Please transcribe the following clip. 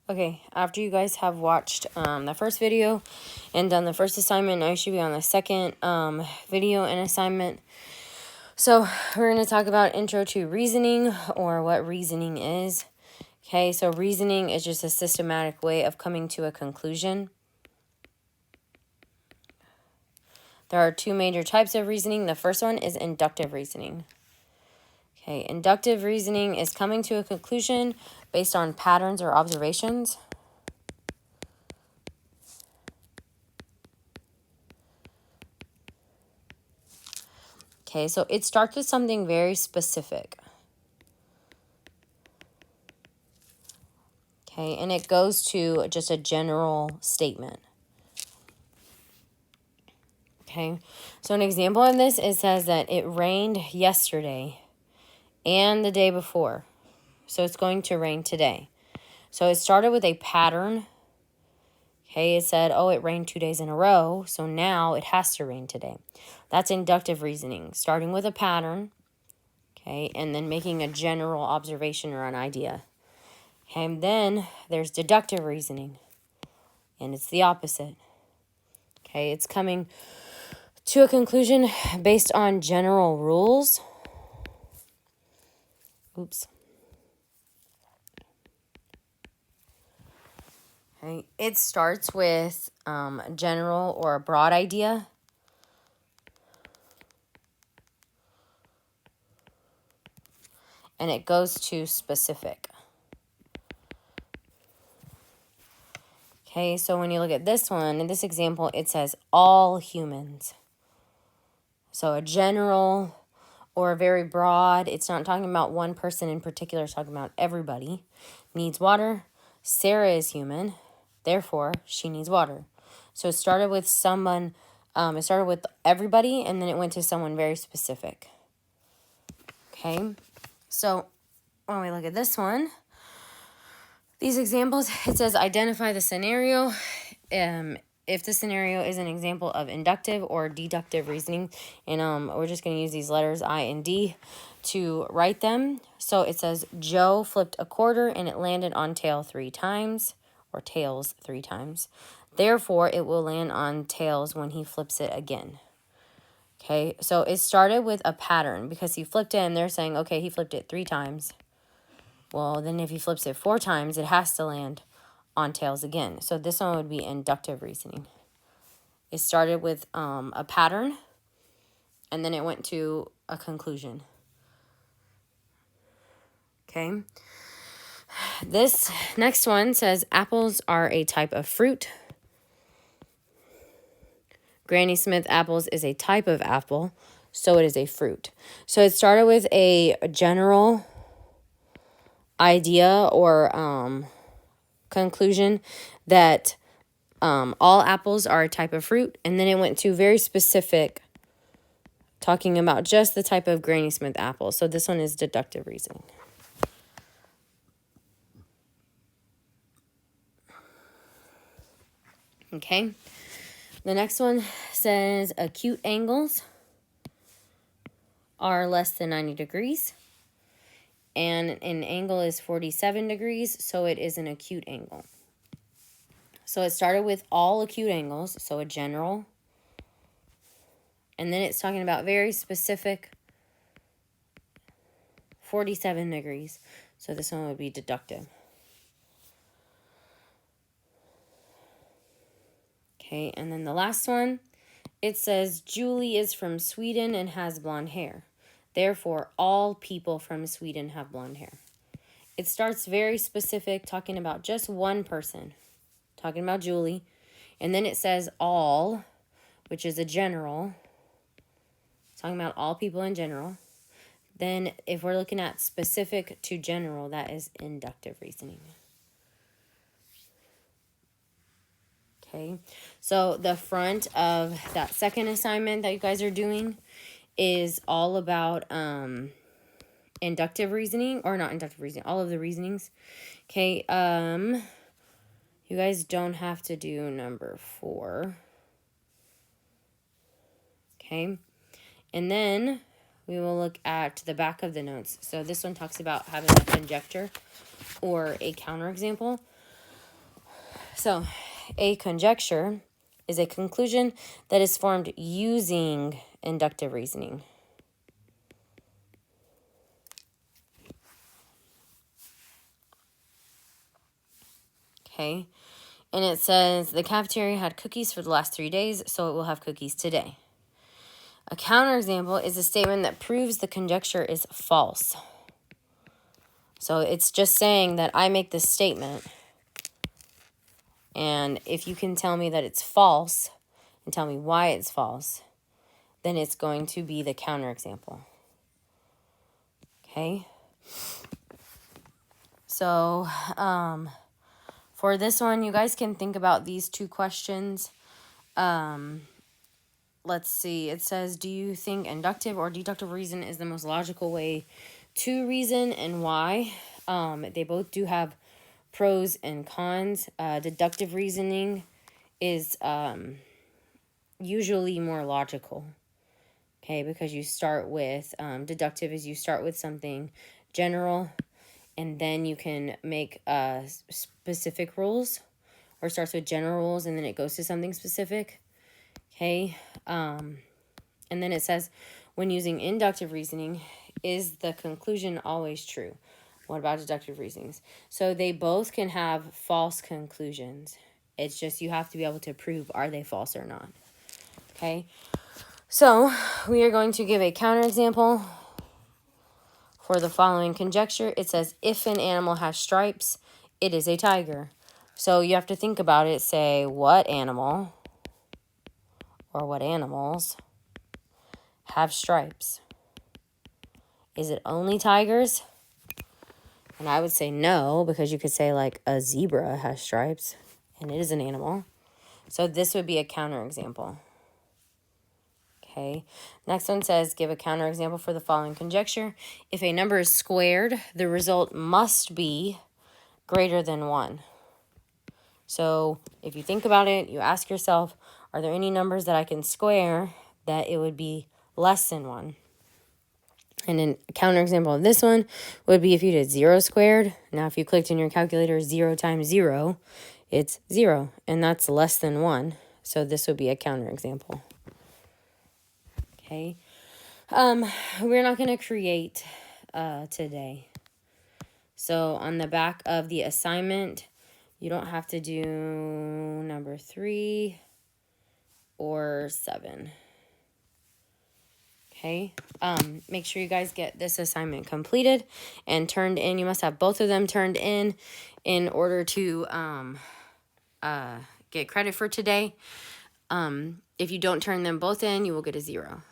Okay, after you guys have watched the first video and done the first assignment, I should be on the second video and assignment. So we're going to talk about intro to reasoning, or what reasoning is. Okay, so reasoning is just a systematic way of coming to a conclusion. There are two major types of reasoning. The first one is inductive reasoning. Okay, inductive reasoning is coming to a conclusion based on patterns or observations. Okay, so it starts with something very specific. Okay, and it goes to just a general statement. Okay, so an example of this, it says that it rained yesterday and the day before. So it's going to rain today. So it started with a pattern. Okay, it said, oh, it rained 2 days in a row, so now it has to rain today. That's inductive reasoning, starting with a pattern, okay, and then making a general observation or an idea. Okay, and then there's deductive reasoning, and it's the opposite. Okay, it's coming to a conclusion based on general rules. Oops. Okay, it starts with a general or a broad idea. And it goes to specific. Okay, so when you look at this one, in this example, it says all humans. So a general or a very broad, it's not talking about one person in particular, it's talking about everybody needs water. Sarah is human, therefore she needs water. So it started with someone, it started with everybody, and then it went to someone very specific. Okay, so when we look at this one, these examples, it says identify the scenario. If the scenario is an example of inductive or deductive reasoning, and we're just going to use these letters I and D to write them. So it says Joe flipped a quarter and it landed on tails 3 times. Therefore, it will land on tails when he flips it again. Okay, so it started with a pattern because he flipped it, and they're saying, okay, he flipped it 3 times. Well, then if he flips it 4 times, it has to land on tails again. So this one would be inductive reasoning. It started with a pattern, and then it went to a conclusion. Okay. This next one says apples are a type of fruit. Granny Smith apples is a type of apple, so it is a fruit. So it started with a general idea or conclusion that all apples are a type of fruit, and then it went to very specific, talking about just the type of Granny Smith apple. So this one is deductive reasoning. Okay, the next one says acute angles are less than 90 degrees. And an angle is 47 degrees, so it is an acute angle. So it started with all acute angles, so a general. And then it's talking about very specific 47 degrees. So this one would be deductive. Okay, and then the last one, it says Julie is from Sweden and has blonde hair. Therefore, all people from Sweden have blonde hair. It starts very specific, talking about just one person, talking about Julie. And then it says all, which is a general, talking about all people in general. Then if we're looking at specific to general, that is inductive reasoning. Okay, so the front of that second assignment that you guys are doing is all about inductive reasoning, or not inductive reasoning, all of the reasonings. Okay, you guys don't have to do number 4. Okay, and then we will look at the back of the notes. So this one talks about having a conjecture or a counterexample. So a conjecture is a conclusion that is formed using inductive reasoning. Okay. And it says the cafeteria had cookies for the last 3 days, so it will have cookies today. A counterexample is a statement that proves the conjecture is false. So it's just saying that I make this statement, and if you can tell me that it's false and tell me why it's false, then it's going to be the counterexample. Okay? So, for this one, you guys can think about these 2 questions. Let's see. It says, do you think inductive or deductive reason is the most logical way to reason, and why? They both do have pros and cons. Deductive reasoning is usually more logical. Okay, because you start with, deductive is you start with something general, and then you can make specific rules, or starts with general rules, and then it goes to something specific. Okay, and then it says, when using inductive reasoning, is the conclusion always true? What about deductive reasonings? So they both can have false conclusions. It's just you have to be able to prove, are they false or not? Okay, so we are going to give a counterexample for the following conjecture. It says, if an animal has stripes, it is a tiger. So you have to think about it. Say, what animal or what animals have stripes? Is it only tigers? And I would say no, because you could say like a zebra has stripes and it is an animal. So this would be a counterexample. Okay. Next one says, give a counterexample for the following conjecture. If a number is squared, the result must be greater than 1. So if you think about it, you ask yourself, are there any numbers that I can square that it would be less than 1? And a counterexample of this one would be if you did 0 squared. Now, if you clicked in your calculator 0 times 0, it's 0, and that's less than 1. So this would be a counterexample. Okay. We're not going to create today. So on the back of the assignment, you don't have to do number 3 or 7. Okay, make sure you guys get this assignment completed and turned in. You must have both of them turned in order to get credit for today. If you don't turn them both in, you will get a 0.